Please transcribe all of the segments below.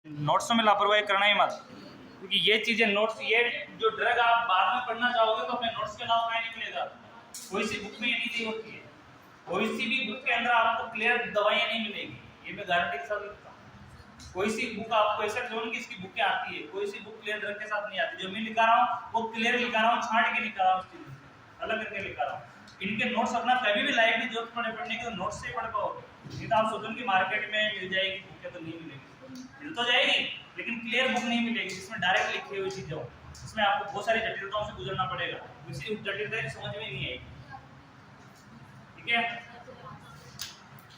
नोट्सों में लापरवाही करना ही मत, क्योंकि ये चीजें नोट्स, ये जो ड्रग आप बाद में पढ़ना चाहोगे तो अपने नोट्स के अलावा क्या निकलेगा। कोई सी बुक में ये नहीं दी होती है, कोई सी भी बुक के अंदर आपको क्लियर दवाइयां नहीं मिलेगी, ये मैं गारंटी के साथ लिखता हूँ। कोई सी बुक आपको ऐसा जोन की इसकी बुकें आती है, कोई सी बुक क्लियर ड्रग के साथ नहीं आती। जो मैं लिखा रहा हूँ वो क्लियर लिखा रहा हूँ, छांट के लिखा रहा हूँ, उस चीज अलग करके लिखा रहा हूँ। इनके नोट्स अपना कभी भी लाइव में जरूरत पढ़ने के तो नोट्स से पढ़ पाओगे, नहीं तो आप सोचोगे कि मार्केट में मिल जाएगी बुकें, तो नहीं मिलेगी। मिल तो जाएगी लेकिन क्लियर बुक नहीं मिलेगी जिसमें डायरेक्ट लिखी हुई चीजें हो। इसमें आपको बहुत सारी जटिलताओं से गुजरना पड़ेगा, किसी जटिलता समझ में नहीं आएगी। ठीक है,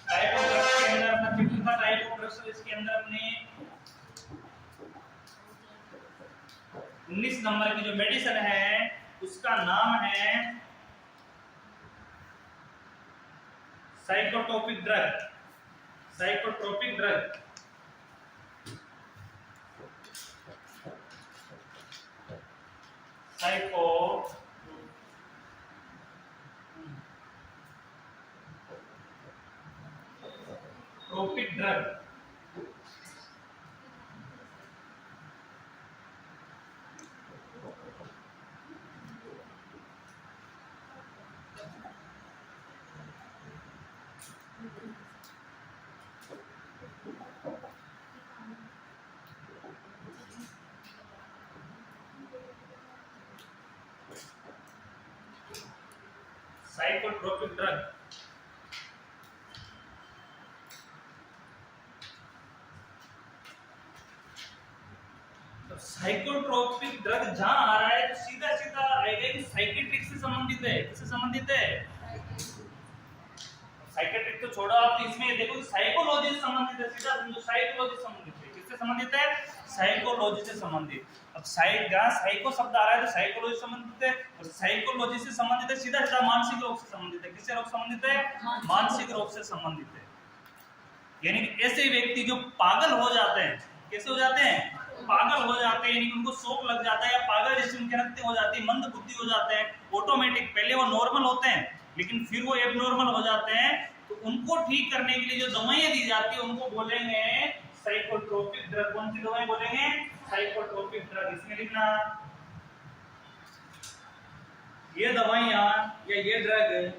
टाइप ऑफ ड्रग्स के अंदर अपना चैप्टर का टाइप ऑफ ड्रग्स, इसके अंदर अपने 19 नंबर की जो मेडिसिन है उसका नाम है psychotropic drug. Psychotropic drug psychotropic drug. Psychotropic drug psychotropic drug जहां आ रहा है तो सीधा सीधा आएगा कि साइकेट्रिक से संबंधित है। किससे संबंधित है? साइकेट्रिक तो छोड़ो आप, इसमें देखो कि साइकोलॉजी से संबंधित है। सीधा समझो, साइकोलॉजी से संबंधित है। किससे संबंधित है? साइकोलॉजी से संबंधित। अब जहां साइको शब्द आ रहा है तो साइकोलॉजी से संबंधित है, और साइकोलॉजी से संबंधित है सीधा सीधा मानसिक रोग से संबंधित है। किससे रोग संबंधित है? मानसिक रोग से संबंधित है। यानी कि ऐसे व्यक्ति जो पागल हो जाते हैं, कैसे हो जाते हैं? पागल हो जाते हैं, यानी उनको शौक लग जाता है या पागल जैसी उनकी हरकतें हो जाती है, मंद बुद्धि हो जाते हैं ऑटोमेटिक। पहले वो नॉर्मल होते हैं लेकिन फिर वो एबनॉर्मल हो जाते हैं, तो उनको ठीक करने के लिए जो दवाइयां दी जाती है उनको बोलेंगे साइकोट्रोपिक ड्रग। कौन सी दवाई बोलेंगे? Psychotropic drug. इसमें लिखना ये दवाइयां या ये ड्रग,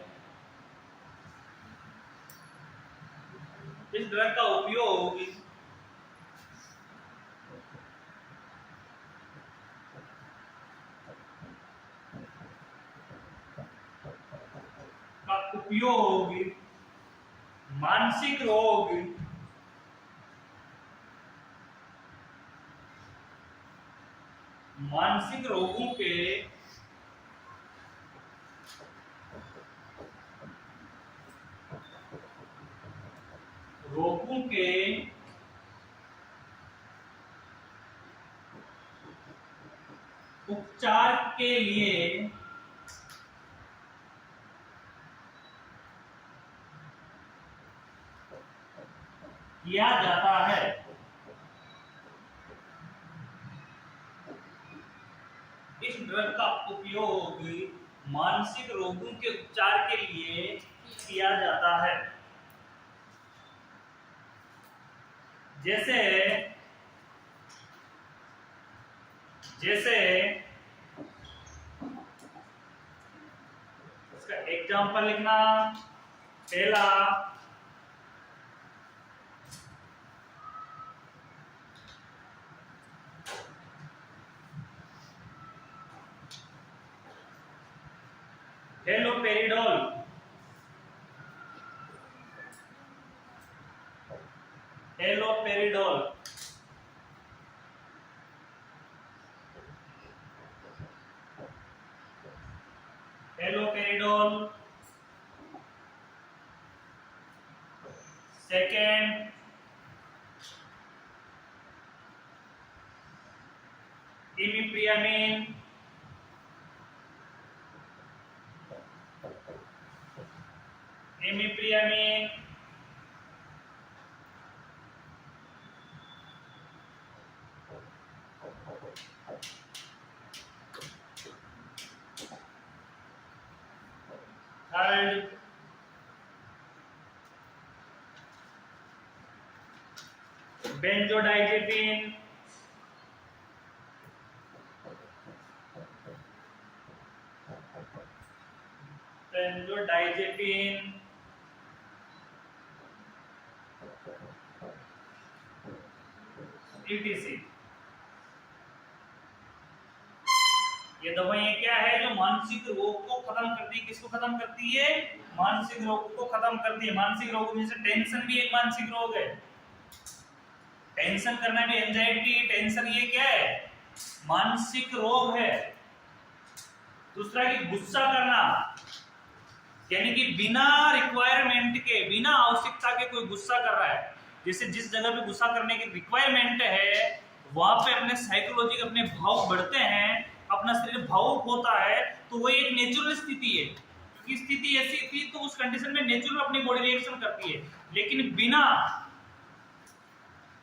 इस ड्रग का उपयोग मानसिक रोग, मानसिक रोगों के उपचार के लिए किया जाता है। इस ड्रग का उपयोग मानसिक रोगों के उपचार के लिए किया जाता है। जैसे जैसे इसका एग्जांपल लिखना। पहला haloperidol, haloperidol. Haloperidol. Second imipramine, imipramine. Third benzodiazepine, benzodiazepine, ETC। ये दवाइयां क्या है जो मानसिक रोग को खत्म करती है। किसको खत्म करती है? मानसिक रोग को खत्म करती है। मानसिक रोग में से टेंशन भी एक मानसिक रोग है। टेंशन करना भी, एंजाइटी, टेंशन, ये क्या है? मानसिक रोग है। दूसरा कि गुस्सा करना, यानी कि बिना रिक्वायरमेंट के, बिना आवश्यकता के कोई गुस्सा कर रहा है। जैसे जिस जगह पे गुस्सा करने की रिक्वायरमेंट है वहां पे अपने साइकोलॉजी अपने भाव बढ़ते हैं, अपना शरीर भावुक होता है, तो वो एक नेचुरल स्थिति है। क्योंकि स्थिति ऐसी थी तो उस कंडीशन में नेचुरल अपनी बॉडी रिएक्शन करती है। लेकिन बिना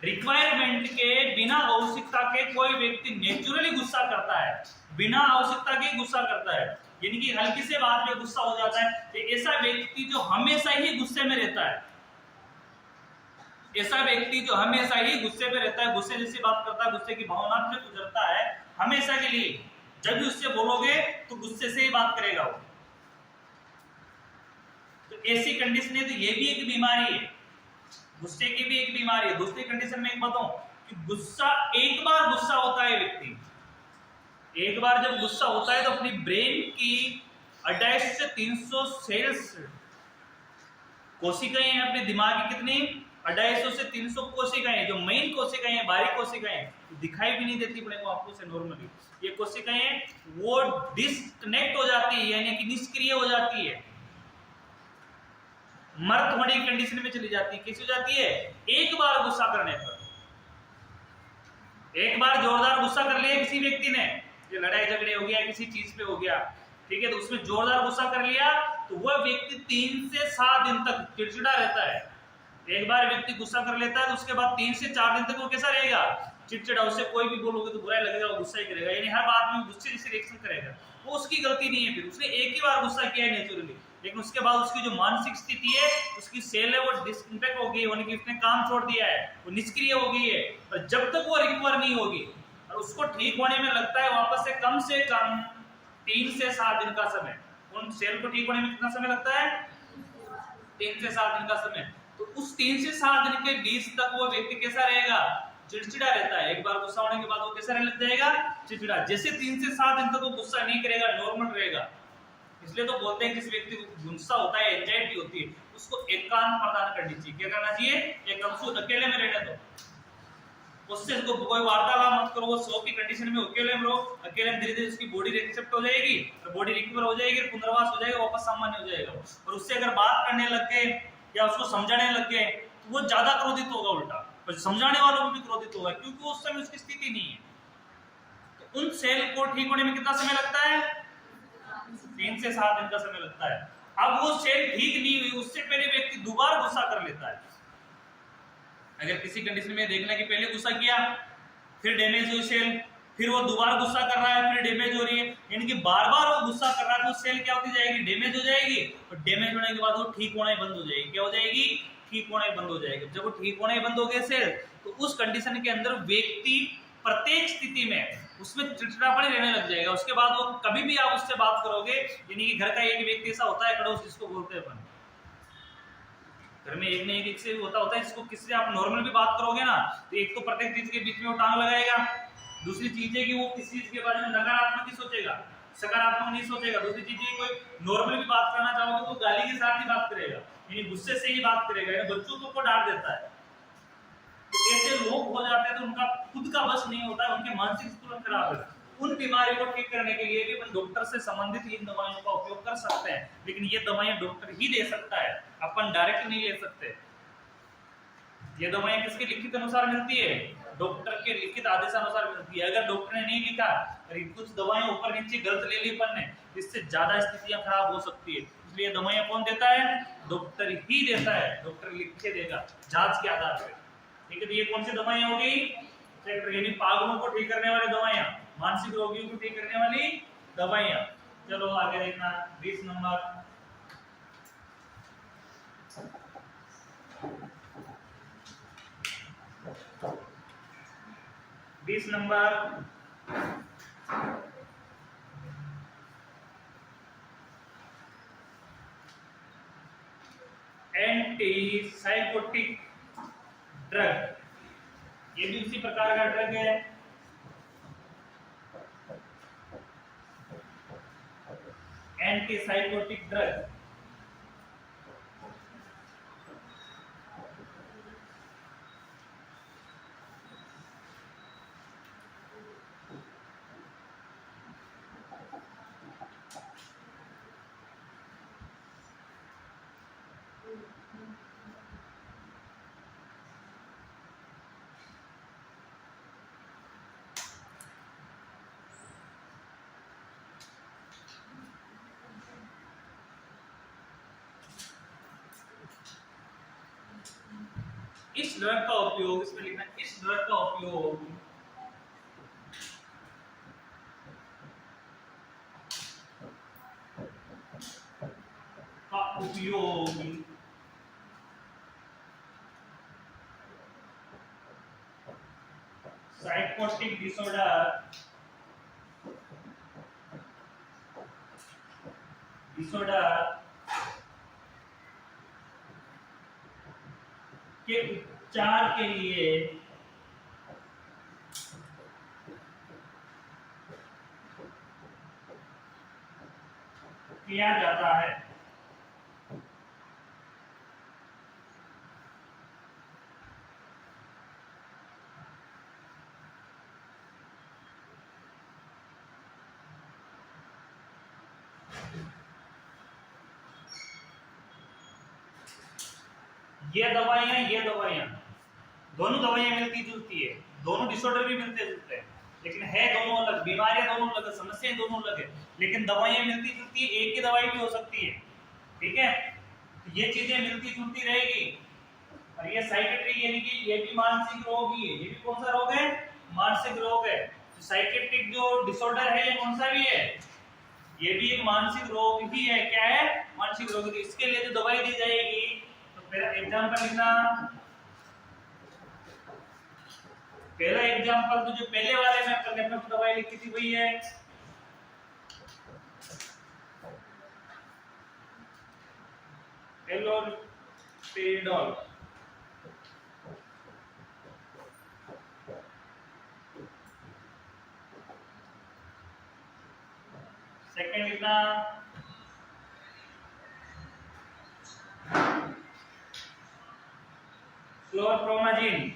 रिक्वायरमेंट के, बिना आवश्यकता के कोई व्यक्ति नेचुरली गुस्सा करता है, बिना आवश्यकता के गुस्सा करता है, यानी कि हल्की से बात पे गुस्सा हो जाता है। तो ऐसा व्यक्ति जो हमेशा ही गुस्से में रहता है, ऐसा व्यक्ति जो हमेशा ही गुस्से में रहता है, गुस्से जैसी बात करता है, गुस्से की भावना से गुजरता है हमेशा के लिए, जब भी उससे बोलोगे तो गुस्से से ही बात करेगा वो। तो ऐसी कंडीशन है, तो ये भी एक बीमारी है, गुस्से की भी एक बीमारी है। दूसरी कंडीशन में एक बताऊं कि गुस्सा, एक बार गुस्सा होता है व्यक्ति, एक बार जब गुस्सा होता है तो अपनी ब्रेन की 28 से 300 सेल्स, कोशिकाएं हैं अपने दिमाग की, कितनी? 250 से 300 कोशिकाएं, जो मेन कोशिकाएं हैं, बारीक कोशिकाएं, दिखाई भी नहीं देती अपने को आंखों से नॉर्मली। ये कोशिकाएं वो डिस्कनेक्ट हो जाती है, यानी कि निष्क्रिय हो जाती है, मर्त होने की कंडीशन में चली जाती है। कैसे हो जाती है? एक बार गुस्सा करने पर, एक बार जोरदार गुस्सा कर लिया किसी व्यक्ति ने, जो लड़ाई झगड़े हो गया, किसी चीज पे हो गया, ठीक है, तो उसमें जोरदार गुस्सा कर लिया तो वह व्यक्ति 3 से 7 दिन तक चिड़चिड़ा रहता है। एक बार व्यक्ति गुस्सा कर लेता है तो उसके बाद 3 से 4 दिन तक वो कैसा रहेगा? चिड़चिड़ा। उससे कोई भी बोलोगे तो बुरा लगेगा, वो गुस्सा ही करेगा, यानी हर बात में गुस्से जैसे रिएक्शन करेगा। वो उसकी गलती नहीं है, फिर उसने एक ही बार गुस्सा किया है नेचुरली, लेकिन उसके बाद उसकी जो मानसिक स्थिति है, उसकी सेल है, वो डिसइंपैक्ट हो गई, यानी कि उसने काम छोड़ दिया है, वो निष्क्रिय हो गई है। और जब तक वो रिकवर नहीं होगी और उसको ठीक होने में लगता है वापस से कम 3 से 7 दिन का समय। उन सेल को ठीक होने में कितना समय लगता है? 3 से 7 दिन का समय। तो उस 3 से 7 दिन के बीच तक वो व्यक्ति कैसा रहेगा? चिड़चिड़ा रहता है। एक बार गुस्सा होने के बाद वो कैसा रहने लग जाएगा? चिड़चिड़ा। जैसे 3 से 7 दिन तक वो गुस्सा नहीं करेगा, नॉर्मल रहेगा। इसलिए तो बोलते हैं जिस व्यक्ति को गुस्सा होता है, एंजाइटी होती है, उसको एकांत प्रदान करनी चाहिए। क्या करना चाहिए? एकांत, अकेले में रहने दो, उससे कोई वार्तालाप मत करो। वो 100 की कंडीशन में अकेले में रहो, अकेले में धीरे-धीरे उसकी बॉडी रिसेप्ट हो जाएगी और बॉडी रिकवर हो जाएगी, पुनर्वास हो जाएगा, वापस सामान्य हो जाएगा। और उससे अगर बात करने लग गए या उसको समझाने लग गए तो वो ज्यादा क्रोधित होगा उल्टा, और समझाने वालों को भी क्रोधित होगा, क्योंकि उस समय उसकी स्थिति नहीं है। तो उन सेल को ठीक होने में कितना समय लगता है? 3 से 7 दिन का समय लगता है। अब वो सेल ठीक नहीं हुई, उससे पहले व्यक्ति दोबारा गुस्सा कर लेता है। अगर किसी कंडीशन में देखना कि पहले गुस्सा किया, फिर डैमेज हुई सेल, फिर वो दोबारा गुस्सा कर रहा है, फिर डैमेज हो रही है, यानी कि बार बार वो गुस्सा कर रहा है, तो सेल क्या होती जाएगी? डैमेज हो जाएगी। और डैमेज होने के बाद वो ठीक होना ही बंद हो जाएगी। क्या हो जाएगी? ठीक होना ही बंद हो जाएगी। जब वो ठीक होना ही बंद हो गए सेल, तो उस कंडीशन के अंदर व्यक्ति प्रत्येक स्थिति में उसमें चिड़चिड़ापन रहने लग जाएगा। उसके बाद वो कभी भी आप उससे बात करोगे, यानी कि घर का एक व्यक्ति ऐसा होता है, खड़ोस जिसको बोलते हैं अपन, घर में एक नहीं एक से होता है, जिसको किसी से आप नॉर्मल भी बात करोगे ना, तो एक तो प्रत्येक चीज के बीच में वो टांग लगाएगा। दूसरी चीज है कि वो किसी चीज के बारे में नकारात्मक ही सोचेगा, सकारात्मक नहीं सोचेगा। दूसरी चीज है कोई नॉर्मल भी बात करना चाहोगे तो गाली के साथ ही बात करेगा, यानी गुस्से से ही बात करेगा, यानी बच्चों को डांट देता है। तो ऐसे लोग हो जाते हैं तो उनका खुद का बस नहीं होता है, उनके मानसिक संतुलन खराब है। उन बीमारियों को ठीक करने के लिए भी अपन डॉक्टर से संबंधित इन दवाइयों का उपयोग कर सकते हैं, लेकिन ये दवाइयां डॉक्टर ही दे सकता है, अपन डायरेक्ट नहीं ले सकते। ये दवाइयां किसके लिखित अनुसार मिलती है? डॉक्टर के लिखित आदेशानुसार मिलती है। अगर डॉक्टर ने नहीं लिखा, कुछ दवाएं ऊपर नीचे गलत ले ली अपन ने, इससे ज्यादा स्थितियां खराब हो सकती है। इसलिए दवाइयां कौन देता है? डॉक्टर ही देता है, डॉक्टर लिख के देगा जांच के आधार पर। ठीक है, तो ये कौन सी दवाइयां हो गई? यानी पागलों को ठीक करने वाली दवाइयां, मानसिक रोगियों को ठीक करने वाली दवाइयां। चलो आगे देखना 20 number. 20 number anti psychotic drug, ये भी उसी प्रकार का ड्रग है। एंटी साइकोटिक ड्रग, इस ड्रग का उपयोग, इसमें लिखना इस ड्रग का उपयोग साइकोटिक डिसऑर्डर के उपचार के लिए किया जाता है। ये दवाइयां दोनों दवाइयां मिलती जुलती है, दोनों डिसऑर्डर भी मिलते जुलते हैं, लेकिन है दोनों अलग, बीमारियां दोनों अलग, समस्याएं दोनों अलग है, लेकिन दवाइयां मिलती जुलती है, एक ही दवाई भी हो सकती है। ठीक है, तो ये चीजें मिलती जुलती रहेगी। और ये साइकेट्रिक यानी कि ये भी मानसिक रोग ही है, ये भी कौन सा रोग है? मानसिक रोग है। तो साइकेट्रिक जो डिसऑर्डर है ये कौन सा भी है? ये भी एक मानसिक रोग ही है। क्या है? मानसिक रोग। इसके लिए जो दवाई दी जाएगी, तो मेरा एग्जांपल लिखना, पहला एग्जांपल तो जो पहले वाले में अपन ने दवाई लिखी थी वही है, एलोपेरिडोल। सेकंड लिखना क्लोरप्रोमाजिन,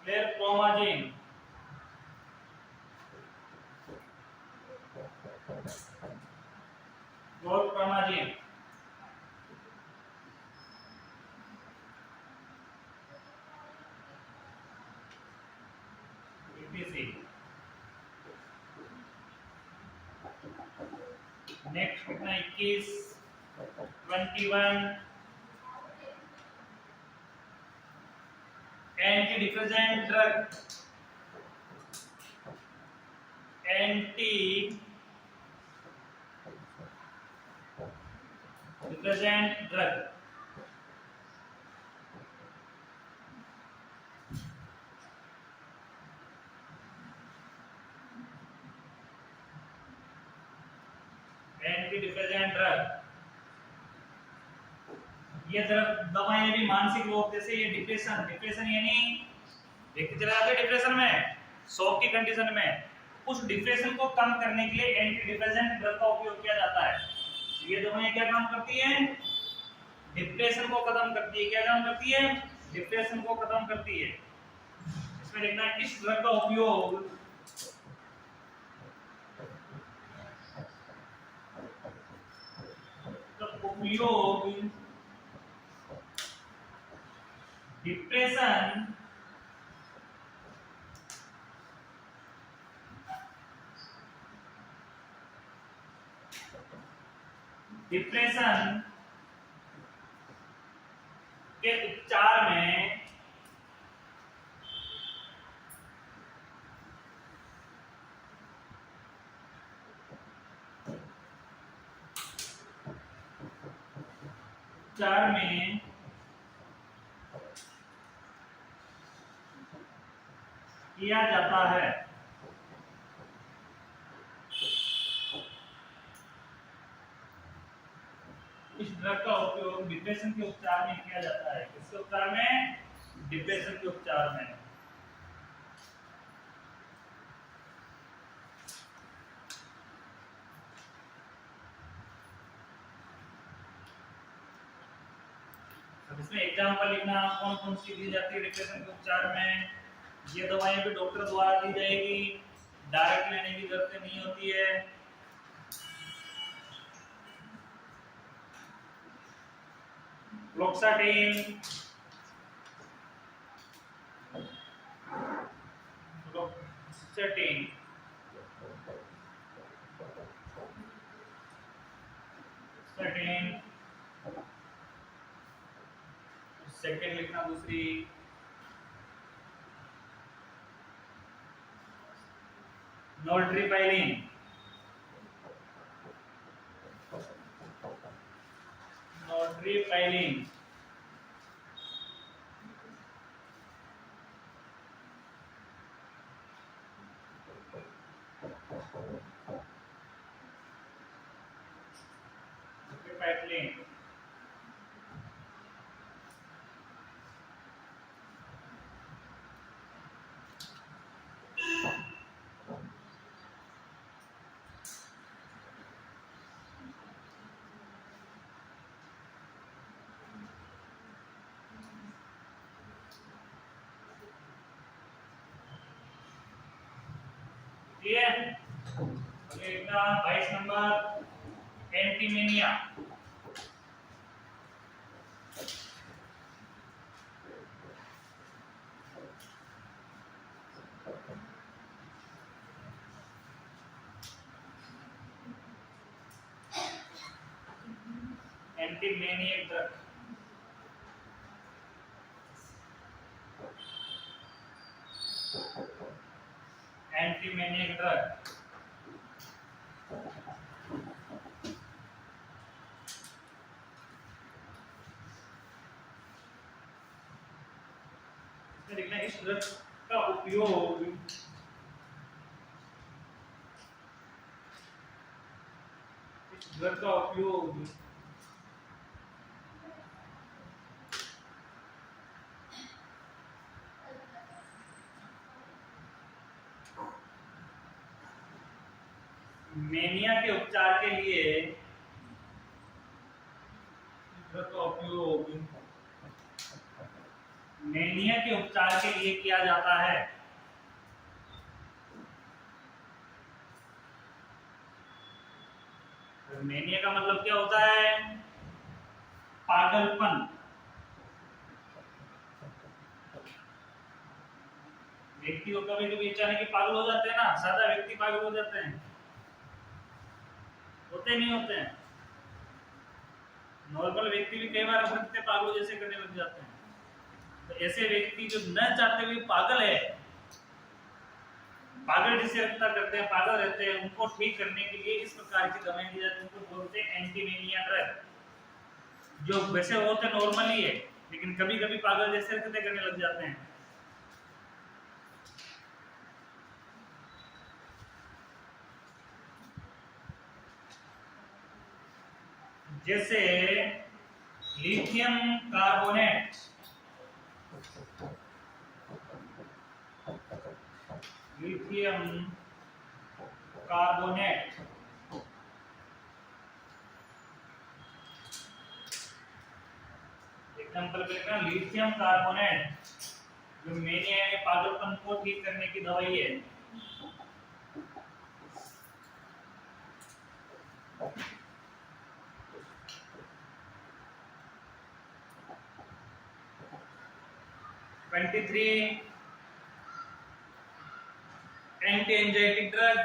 क्लोरप्रोमाजिन। क्लोरप्रोमाजिन नेक्स्ट कितना 21 21 anti depressant drug, anti depressant drug. Anti depressant drug, ये दवाएं भी मानसिक रोग, जैसे ये डिप्रेशन यानी व्यक्ति चला जाता है डिप्रेशन में, शॉक की कंडीशन में, उस डिप्रेशन को कम करने के लिए एंटी डिप्रेसेंट ड्रग का उपयोग किया जाता है। ये दवाएं क्या काम करती हैं? डिप्रेशन को खत्म करती है। क्या काम करती है? डिप्रेशन को खत्म करती है। इसमें लिखना है इस ड्रग का उपयोग डिप्रेशन के उपचार में किया जाता है। इस ड्रग का उपयोग डिप्रेशन के उपचार में किया जाता है। किसके उपचार में? डिप्रेशन के उपचार में। अब इसमें एग्जांपल लिखना, कौन कौन सी दी जाती है डिप्रेशन के उपचार में। ये दवाएं भी डॉक्टर द्वारा दी जाएगी, डायरेक्ट लेने की जरूरत नहीं होती है। फ्लोक्साटिन, फ्लोक्साटिन, फ्लोक्साटिन, सेकंड लिखना दूसरी, नोल्ट्रिपाइलिन, नोल्ट्रिपाइलिन, नोल्ट्रिपाइलिन, ठीक है। अगला 22 नंबर, एंटीमेनिया। एंटीमेनियक ड्रग, एंटीमेनियक ड्रग लिखना, इस ड्रग का उपयोग ड्रग का उपयोग मेनिया के उपचार के लिए, ड्रग का उपयोग मेनिया के उपचार के लिए किया जाता है। तो मेनिया का मतलब क्या होता है? पागलपन। व्यक्ति को कभी कभी अचानक पागल हो जाते हैं ना, सादा व्यक्ति पागल हो जाते हैं, होते नहीं होते हैं। नॉर्मल व्यक्ति भी कई बार अपने पागलों जैसे करने लग जाते हैं। तो ऐसे व्यक्ति जो न चाहते हुए पागल है, पागल जिसे रखता करते हैं, पागल रहते हैं, उनको ठीक करने के लिए इस प्रकार की दवाएं दी जाती हैं। उनको बोलते हैं एंटीमेनिया ड्रग। जो वैसे होते नॉर्मली है, लेकिन कभी कभी पागल जैसे हरकतें करने लग जाते हैं। जैसे lithium carbonate, lithium carbonate, example पे लिखना, लिथियम कार्बोनेट जो मेनिया में पागलपन को ठीक करने की दवाई है। Anti anxiolytic drug,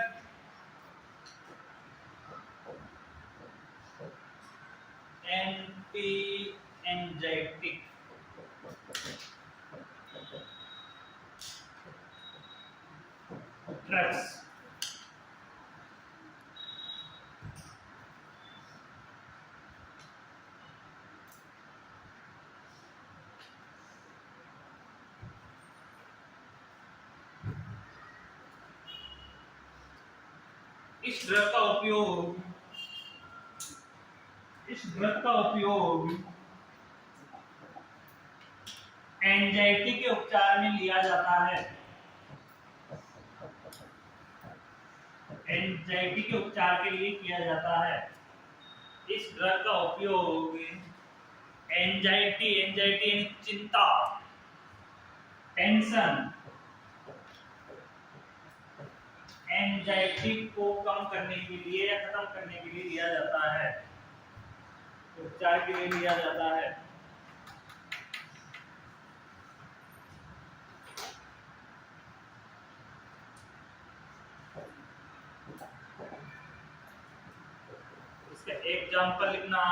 anti anxiolytic drugs. इस ड्रग का उपयोग एंजाइटी के उपचार में लिया जाता है। एंजाइटी के उपचार के लिए किया जाता है। इस ड्रग का उपयोग एंजाइटी यानी चिंता, टेंशन, एंजाइटी को कम करने के लिए या खत्म करने के लिए लिया जाता है, उपचार के लिए लिया जाता है। इसका एग्जांपल लिखना,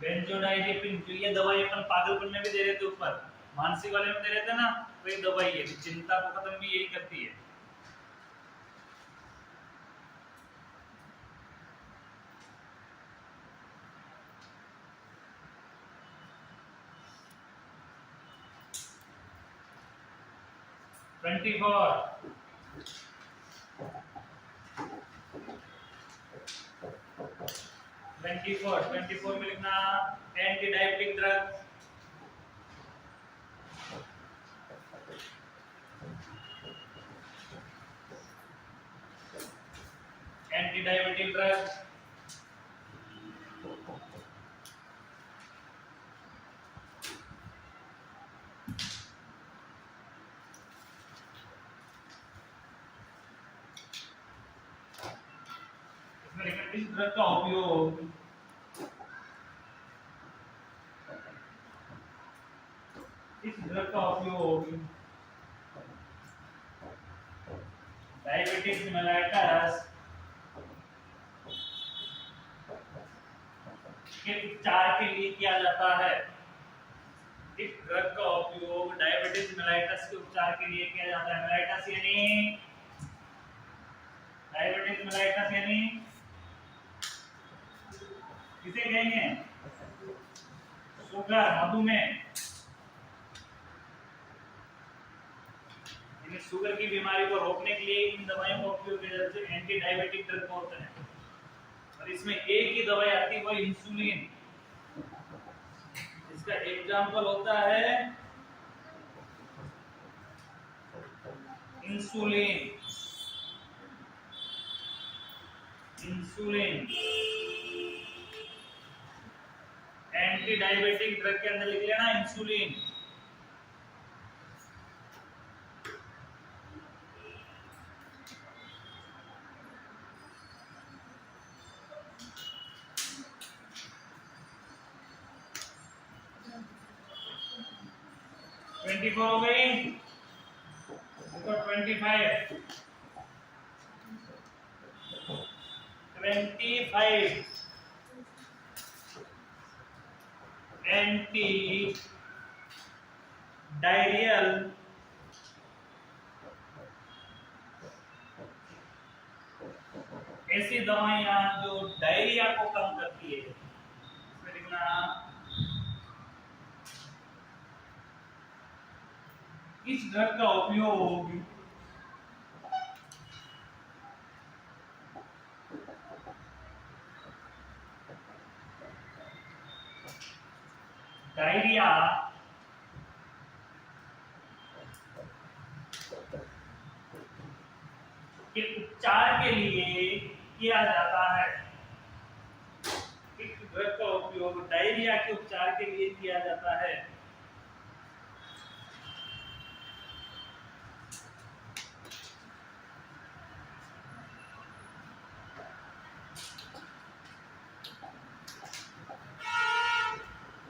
बेंजोडाइजेपिन जो ये दवाई अपन पागलपन में भी दे रहे थे, ऊपर मानसिक वाले में दे रहे थे ना, तो ये दवाई है चिंता को खत्म भी यही करती है। ट्वेंटी फोर में लिखना anti diabetic drug, anti diabetic drug इस ड्रग का उपयोग डायबिटीज मेलाइटस के उपचार के लिए किया जाता है। इस ड्रग का उपयोग डायबिटीज मेलाइटस के उपचार के लिए किया जाता है। मेलाइटस यानी डायबिटीज मेलाइटस यानी किसे कहेंगे? शुगर, मधुमेह। शुगर की बीमारी को रोकने के लिए इन दवाइयों का उपयोग किया जाता है, एंटी डायबिटिक ड्रग होते हैं। और इसमें एक ही दवाई आती है, वो इंसुलिन। इसका एग्जांपल होता है इंसुलिन। एंटी डायबिटिक ड्रग के अंदर लिख लेना इंसुलिन। ट्वेंटी फोर हो गई, 25 एंटी डायरियल ऐसी दवाइयां जो डायरिया को कम करती है। इसमें लिखना इस ड्रग का उपयोग डायरिया के उपचार के लिए किया जाता है। इस ड्रग का उपयोग डायरिया के उपचार के लिए किया जाता है।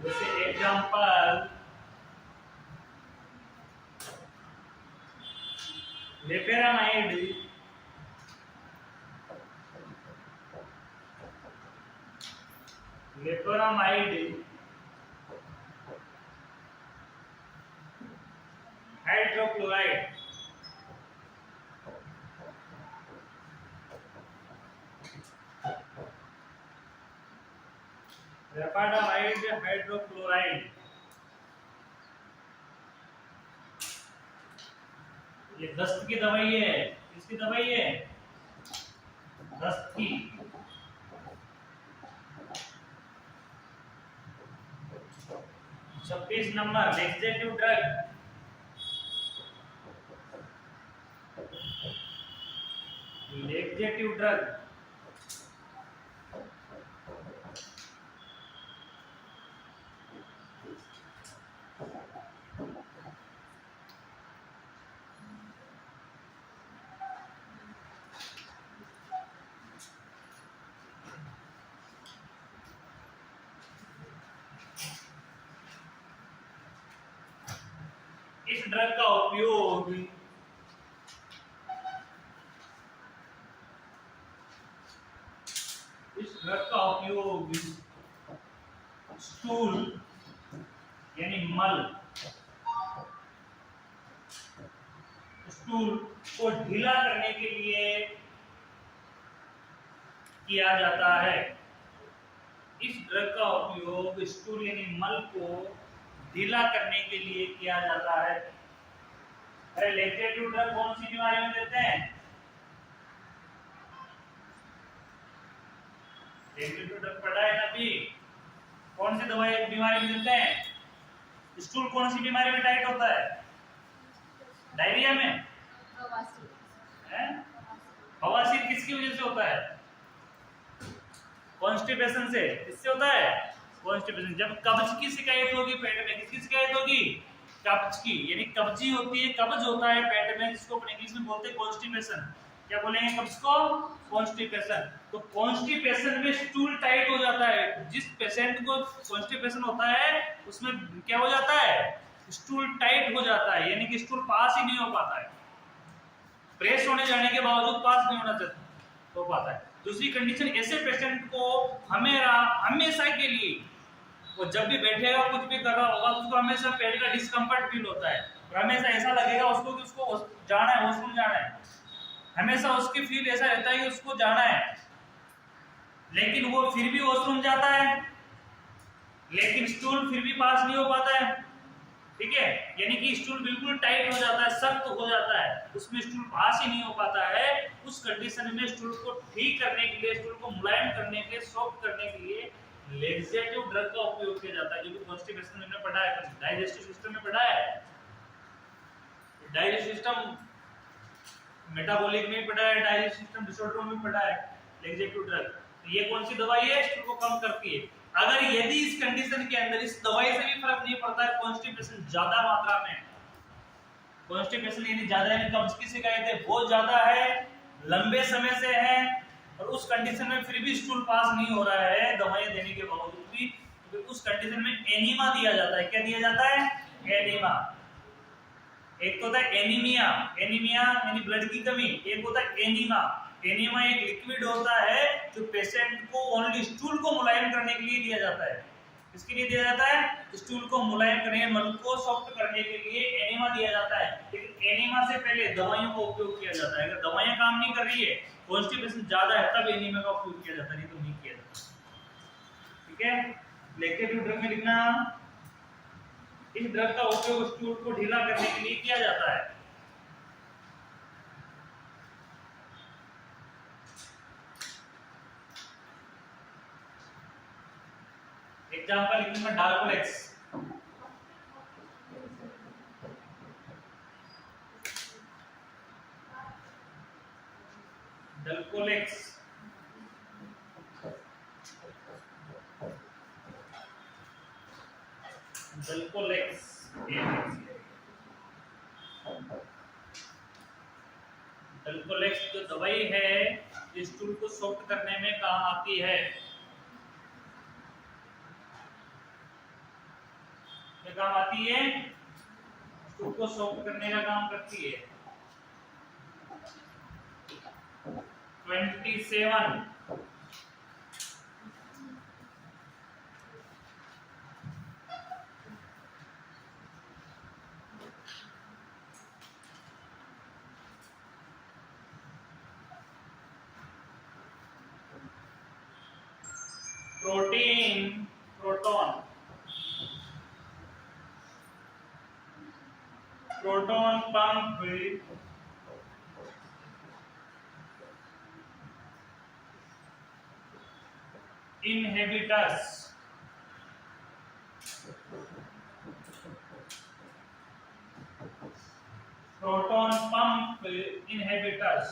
जैसे एग्जांपल लेपेरामाइड, हाइड्रोक्लोराइड, रेपाडामाइड हाइड्रोक्लोराइड, ये दस्त की दवाई है। किसकी दवाई है? दस्त की। 26 number laxative drug, laxative drug. इस ड्रग का उपयोग स्टूल यानी मल, स्टूल को ढीला करने के लिए किया जाता है। इस ड्रग का उपयोग स्टूल यानी मल को ढीला करने के लिए किया जाता है। अरे लेक्सेटिव ड्रग कौन सी बीमारी में देते हैं? लेक्सेटिव ड्रग पढ़ा है ना अभी? कौन सी दवाई बीमारी में देते हैं? स्टूल कौन सी बीमारी में टाइट होता है? डायरिया में? बवासीर किसकी वजह से होता है? कॉन्स्टिपेशन से। किससे होता है? कॉन्स्टिपेशन। जब कब्ज की शिकायत होगी पेट में, किसकी शिकायत होगी? कब्ज की, यानी कब्जी होती है, कब्ज होता है पेट में, जिसको अपन इंग्लिश में बोलते हैं कॉन्स्टिपेशन। क्या बोलेंगे कब्ज को? कॉन्स्टिपेशन। तो कॉन्स्टिपेशन में स्टूल टाइट हो जाता है। जिस पेशेंट को कॉन्स्टिपेशन होता है उसमें क्या हो जाता है? स्टूल टाइट हो जाता है, यानी कि स्टूल पास ही नहीं हो पाता है। प्रेस होने जाने के बावजूद पास नहीं होना हो पाता है। दूसरी कंडीशन, ऐसे पेशेंट को हमेशा के लिए, वो जब भी बैठेगा कुछ भी कर रहा होगा उसको हमेशा पेट का डिस्कम्फर्ट फील होता है और हमेशा ऐसा लगेगा उसको कि उसको जाना है, वॉशरूम जाना है। हमेशा उसकी फील ऐसा रहता है कि उसको जाना है, लेकिन वो फिर भी वॉशरूम जाता है, लेकिन स्टूल फिर भी पास नहीं हो पाता है। ठीक है, यानी कि स्टूल बिल्कुल टाइट हो जाता है, सख्त हो जाता है, उसमें स्टूल पास ही नहीं हो पाता है। उस कंडीशन में स्टूल को ठीक करने के लिए, स्टूल को मुलायम करने के लिए, सॉफ्ट करने के लिए लेक्सेटिव ड्रग का उपयोग किया जाता है। जो भी कॉन्स्टिपेशन में पढ़ा है, डाइजेस्टिव सिस्टम में पढ़ा है, डाइजेस्टिव सिस्टम मेटाबॉलिक में पढ़ा है, डाइजेस्टिव सिस्टम डिसऑर्डर में पढ़ा है लेक्सेटिव ड्रग। ये कौन सी दवाई है? स्टूल को कम करती है। अगर यदि इस कंडीशन के अंदर इस दवाई से भी फर्क नहीं पड़ता है, कॉन्स्टिपेशन ज्यादा मात्रा में, कॉन्स्टिपेशन यानी ज्यादा, यानी कब्ज की शिकायतें बहुत ज्यादा है, लंबे समय से है, और उस कंडीशन में फिर भी स्टूल पास नहीं हो रहा है दवाइयां देने के बावजूद भी, तो उस कंडीशन में एनीमा दिया जाता है। क्या दिया जाता है? एनीमा। एक तो होता है एनीमिया, एनीमिया यानी ब्लड की कमी, एक होता है एनीमा। एनीमा एक लिक्विड होता है जो पेशेंट को ओनली स्टूल को मुलायम करने के लिए दिया जाता है। किसके लिए दिया जाता है? स्टूल को मुलायम करने, मल को सॉफ्ट करने के लिए एनीमा दिया जाता है। लेकिन एनीमा से पहले दवाइयों का उपयोग किया जाता है। अगर दवाइयां काम नहीं कर रही है, कॉन्स्टिपेशन ज्यादा है, तब एनीमा का उपयोग किया जाता है, नहीं तो नहीं किया जाता। ठीक है, लेक्सेटिव ड्रग में लिखना, इस ड्रग का उपयोग स्टूल को ढीला करने के लिए किया जाता है। एग्जांपल लिखूंगा डार्कोलेक्स, डल्कोलेक्स, डल्कोलेक्स। डल्कोलेक्स जो दवाई है स्टूल को सॉफ्ट करने में काम आती है। क्या काम आती है? स्टूल को सॉफ्ट करने का काम करती है। 27 protein proton pump inhibitors proton pump inhibitors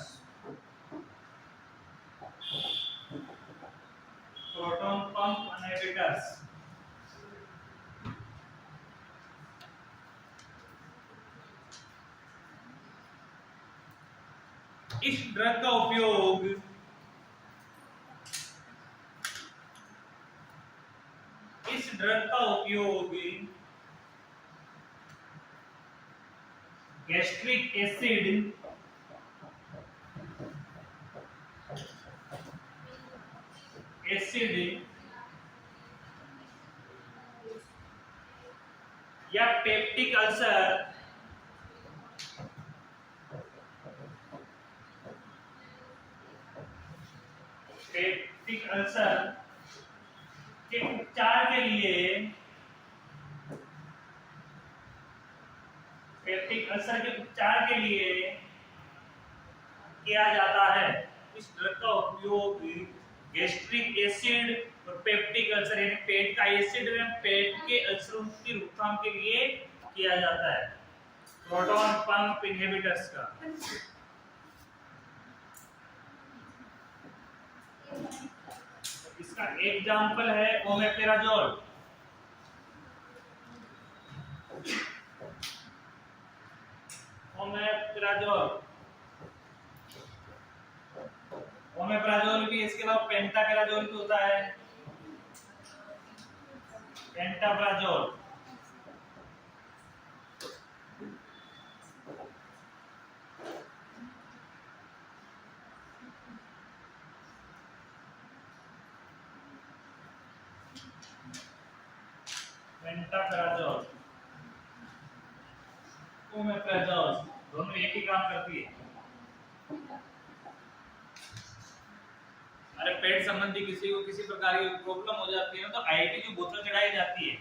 proton pump inhibitors इस ड्रग का उपयोग गैस्ट्रिक एसिड या पेप्टिक अल्सर के उपचार के लिए पेप्टिक अल्सर के उपचार के लिए किया जाता है। इस ड्रग का उपयोग गैस्ट्रिक एसिड और पेप्टिक अल्सर यानी पेट का एसिड एवं पेट के अल्सरों की रोकथाम के लिए किया जाता है। प्रोटॉन पंप इनहिबिटर्स का इसका एग्जांपल है ओमेप्राजोल। ओमेप्राजोल भी, इसके अलावा पेंटाप्राजोल भी होता है। पेंटाप्राजोल पेंटाप्राजोल ओमेप्राजोल दोनों एक ही काम करती है। अरे पेट संबंधी किसी को किसी प्रकार की प्रॉब्लम हो जाती है तो आईवी की बोतल चढ़ाई जाती है,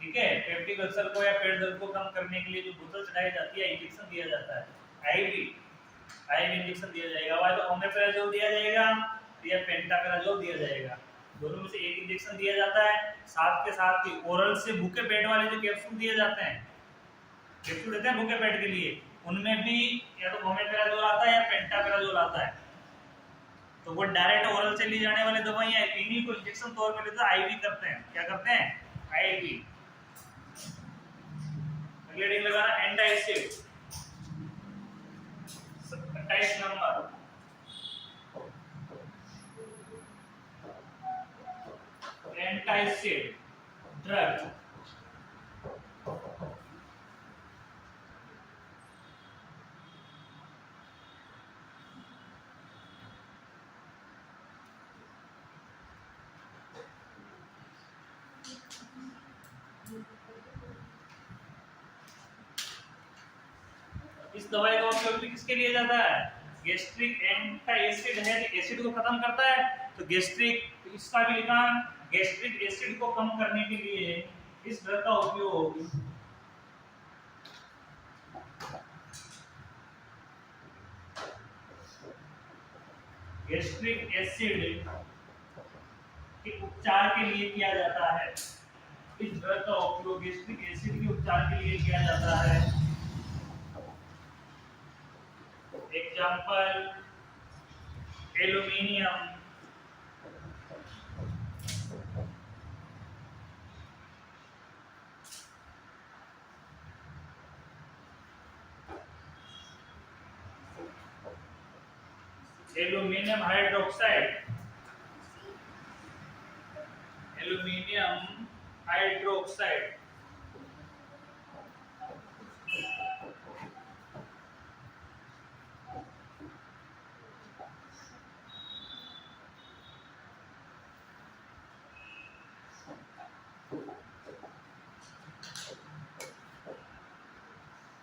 ठीक है। पेप्टिक अल्सर को या पेट दर्द को कम करने के लिए जो बोतल चढ़ाई जाती है, इंजेक्शन दिया जाता है। आईवी इंजेक्शन दिया जाएगा, या तो ओमेप्राजोल दिया जाएगा या पेंटाप्राजोल दिया जाएगा। दोनों में से एक इंजेक्शन दिया जाता है। साथ के साथ ही ओरल से भूखे पेट वाले जो कैप्सूल दिए जाते हैं, कैप्सूल देते हैं भूखे पेट के लिए, उनमें भी या तो ओमेप्राजोल आता है या पेंटाप्राजोल आता है। तो वो डायरेक्ट ओरल से ली जाने वाली दवाइयां इन्हीं को इंजेक्शन तौर पे लेते हैं, आईवी करते हैं। क्या करते हैं? आईवी। अगले डिंग लगाना एंटासिड 27 नंबर। एंटासिड ड्रग इस दवाई का उपयोग भी किसके लिए जाता है? गैस्ट्रिक एंटासिड है, एसिड को खत्म करता है, तो गैस्ट्रिक इसका भी लिखा, गैस्ट्रिक एसिड को कम करने के लिए इस ड्रग का उपयोग गैस्ट्रिक एसिड के उपचार के लिए किया जाता है। इस ड्रग का उपयोग गैस्ट्रिक एसिड के उपचार के लिए किया जाता है। Example aluminium, aluminium hydroxide, aluminium hydroxide,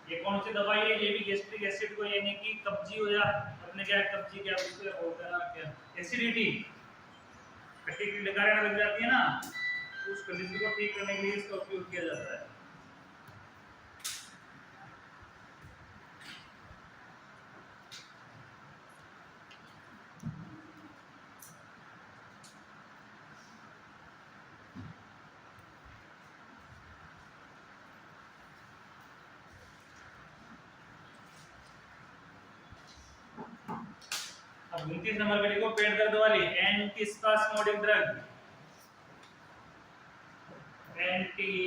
ये कौन सी दवाई है? ये भी गैस्ट्रिक एसिड को, यानी कि कब्जी हो या अपने क्या कब्जी क्या उससे होता है क्या एसिडिटी, खट्टी की डकारें लग जाती है ना, उस कंडीशन को ठीक करने के लिए इसका उपयोग किया जाता है। 29 नंबर पे लिखो पेट दर्द वाली antispasmodic drug, antispasmodic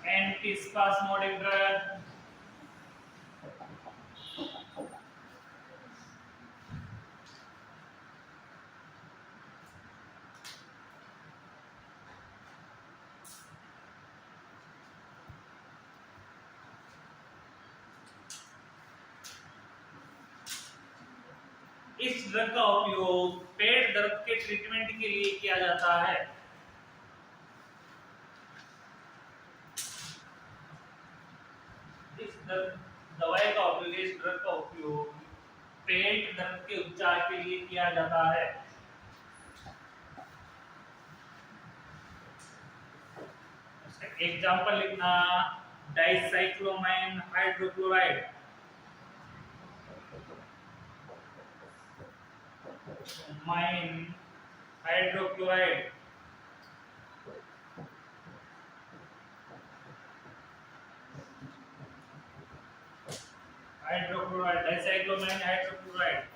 antispasmodic drug इस ड्रग का उपयोग पेट दर्द के ट्रीटमेंट के लिए किया जाता है। दवाई का उपयोग, इस ड्रग का उपयोग पेट दर्द के उपचार के लिए किया जाता है। एग्जाम्पल लिखना, dicyclomine hydrochloride, mine hydrochloride, hydrochloride, dicyclomine hydrochloride.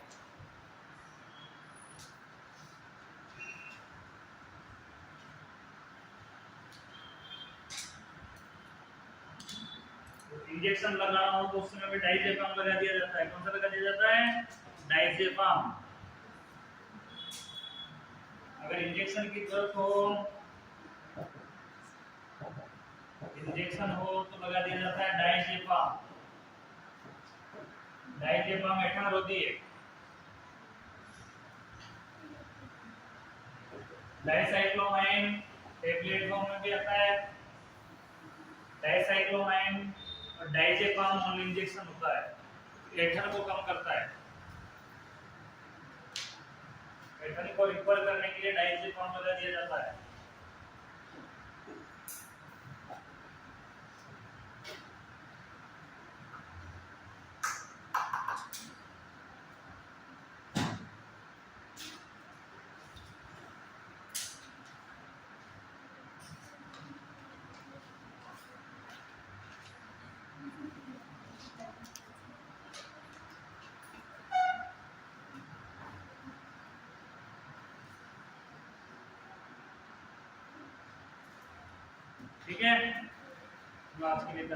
Injection लगाना हो तो उसमें भी डाइजेपाम लगा दिया जाता है। कौन सा लगा दिया जाता है? डाइजेपाम। अगर इंजेक्शन की जरूरत हो, तो लगा दिया जाता है डाइजेपाम। डाइजेपाम एठन होती है। डाइसाइक्लोमाइन टेबलेट फॉर्म में भी आता है। डाइसाइक्लोमाइन और डाइजेपाम ऑन इंजेक्शन होता है। एठन को कम करता है। एठन को रिकवर करने के लिए डाइजेपाम लगा दिया जाता है। ठीक है, आज के लिए